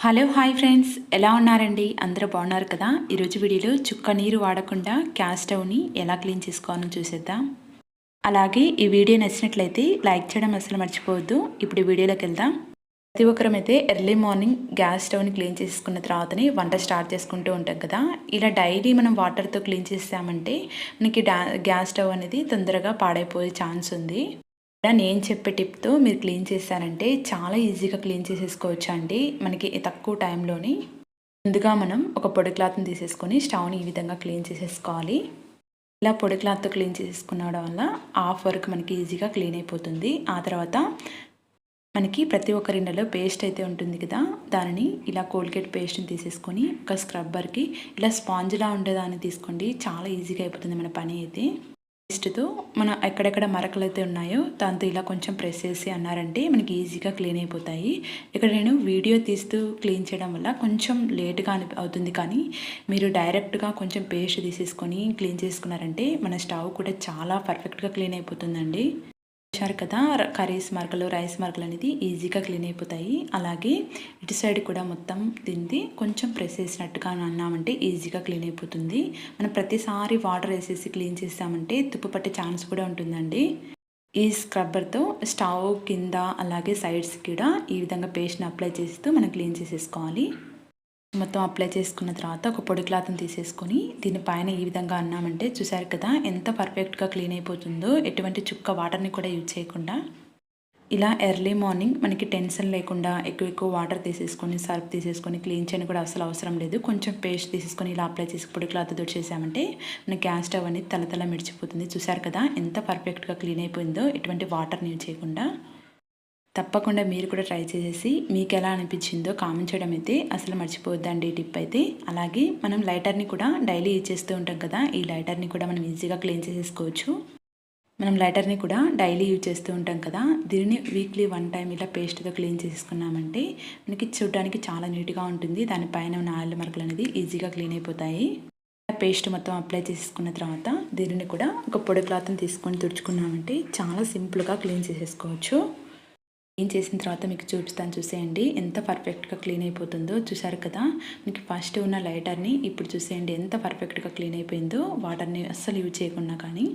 Hello hi friends, ఎలా ఉన్నారండి? అందరూ బాగున్నారు కదా? ఈరోజు వీడియోలో చుక్క నీరు వాడకుండా గ్యాస్ స్టవ్ని ఎలా క్లీన్ చేసుకోవాలో చూసేద్దాం. అలాగే ఈ వీడియో నచ్చినట్లయితే లైక్ చేయడం అసలు మర్చిపోవద్దు. ఇప్పుడు ఈ వీడియోలోకి వెళ్దాం. ప్రతి ఒక్కరమైతే ఎర్లీ మార్నింగ్ గ్యాస్ స్టవ్ని క్లీన్ చేసుకున్న తర్వాతనే వంట స్టార్ట్ చేసుకుంటూ ఉంటాం కదా. ఇలా డైలీ మనం వాటర్తో క్లీన్ చేసామంటే మనకి గ్యాస్ స్టవ్ అనేది తొందరగా పాడైపోయే ఛాన్స్ ఉంది. నేను చెప్పే టిప్తో మీరు క్లీన్ చేశారంటే చాలా ఈజీగా క్లీన్ చేసేసుకోవచ్చు అండి, మనకి తక్కువ టైంలోని. ముందుగా మనం ఒక పొడి క్లాత్ని తీసేసుకొని స్టవ్ని ఈ విధంగా క్లీన్ చేసేసుకోవాలి. ఇలా పొడి క్లాత్తో క్లీన్ చేసేసుకునడం వల్ల హాఫ్ వరకు మనకి ఈజీగా క్లీన్ అయిపోతుంది. ఆ తర్వాత మనకి ప్రతి ఒక్కరి ఇంట్లో పేస్ట్ అయితే ఉంటుంది కదా, దానిని ఇలా కోల్గేట్ పేస్ట్ని తీసేసుకొని ఒక స్క్రబ్బర్కి ఇలా స్పాంజ్లా ఉండేదాన్ని తీసుకోండి. చాలా ఈజీగా అయిపోతుంది మన పని అయితే. పేస్ట్తో మనం ఎక్కడెక్కడ మరకలు అయితే ఉన్నాయో దాంతో ఇలా కొంచెం ప్రెస్ చేసి అన్నారంటే మనకి ఈజీగా క్లీన్ అయిపోతాయి. ఇక్కడ నేను వీడియో తీస్తూ క్లీన్ చేయడం వల్ల కొంచెం లేట్గా అవుతుంది, కానీ మీరు డైరెక్ట్గా కొంచెం పేస్ట్ తీసేసుకొని క్లీన్ చేసుకున్నారంటే మన స్టవ్ కూడా చాలా పర్ఫెక్ట్గా క్లీన్ అయిపోతుందండి. చూశారు కదా, కర్రీస్ మరకలు, రైస్ మరకలు అనేది ఈజీగా క్లీన్ అయిపోతాయి. అలాగే ఇటు సైడ్ కూడా మొత్తం తింది కొంచెం ప్రెస్ చేసినట్టుగా అన్నామంటే ఈజీగా క్లీన్ అయిపోతుంది. మనం ప్రతిసారి వాటర్ వేసేసి క్లీన్ చేసామంటే తుప్పు పట్టే ఛాన్స్ కూడా ఉంటుందండి. ఈ స్క్రబ్బర్తో స్టవ్ కింద అలాగే సైడ్స్ కూడా ఈ విధంగా పేస్ట్ని అప్లై చేస్తూ మనం క్లీన్ చేసేసుకోవాలి. మొత్తం అప్లై చేసుకున్న తర్వాత ఒక పొడి క్లాత్ని తీసేసుకొని దీనిపైన ఈ విధంగా అన్నామంటే చూసారు కదా ఎంత పర్ఫెక్ట్గా క్లీన్ అయిపోతుందో, ఎటువంటి చుక్క వాటర్ని కూడా యూజ్ చేయకుండా. ఇలా ఎర్లీ మార్నింగ్ మనకి టెన్షన్ లేకుండా ఎక్కువ వాటర్ తీసేసుకొని సర్ఫ్ తీసేసుకొని క్లీన్ చేయని కూడా అసలు అవసరం లేదు. కొంచెం పేస్ట్ తీసేసుకొని ఇలా అప్లై చేసి పొడి క్లాత్తో చేసామంటే మన గ్యాస్ స్టవ్ అనేది తల మిడిచిపోతుంది. చూసారు కదా ఎంత పర్ఫెక్ట్గా క్లీన్ అయిపోయిందో, ఎటువంటి వాటర్ని యూజ్ చేయకుండా. తప్పకుండా మీరు కూడా ట్రై చేసేసి మీకు ఎలా అనిపించిందో కామెంట్ చేయడం అయితే అసలు మర్చిపోవద్దండి టిప్ అయితే. అలాగే మనం లైటర్ని కూడా డైలీ యూజ్ చేస్తూ ఉంటాం కదా, ఈ లైటర్ని కూడా మనం ఈజీగా క్లీన్ చేసేసుకోవచ్చు. మనం లైటర్ని కూడా డైలీ యూజ్ చేస్తూ ఉంటాం కదా, దీనిని వీక్లీ 1 టైం ఇలా పేస్ట్తో క్లీన్ చేసుకున్నామంటే మనకి చూడడానికి చాలా నీట్గా ఉంటుంది. దానిపైన ఉన్న ఆయిల్ మరకలు అనేది ఈజీగా క్లీన్ అయిపోతాయి. పేస్ట్ మొత్తం అప్లై చేసుకున్న తర్వాత దీనిని కూడా ఒక పొడి క్లాత్ని తీసుకొని తుడుచుకున్నామంటే చాలా సింపుల్గా క్లీన్ చేసేసుకోవచ్చు. క్లీన్ చేసిన తర్వాత మీకు చూపిస్తాను, చూసేయండి ఎంత పర్ఫెక్ట్గా క్లీన్ అయిపోతుందో. చూసారు కదా, మీకు ఫస్ట్ ఉన్న లైటర్ని ఇప్పుడు చూసేయండి ఎంత పర్ఫెక్ట్గా క్లీన్ అయిపోయిందో, వాటర్ని అస్సలు యూజ్ చేయకుండా. కానీ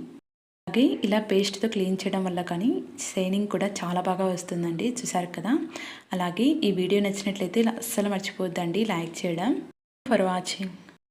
అలాగే ఇలా పేస్ట్తో క్లీన్ చేయడం వల్ల కానీ షైనింగ్ కూడా చాలా బాగా వస్తుందండి. చూసారు కదా. అలాగే ఈ వీడియో నచ్చినట్లయితే అస్సలు మర్చిపోద్దండి లైక్ చేయడం. For watching.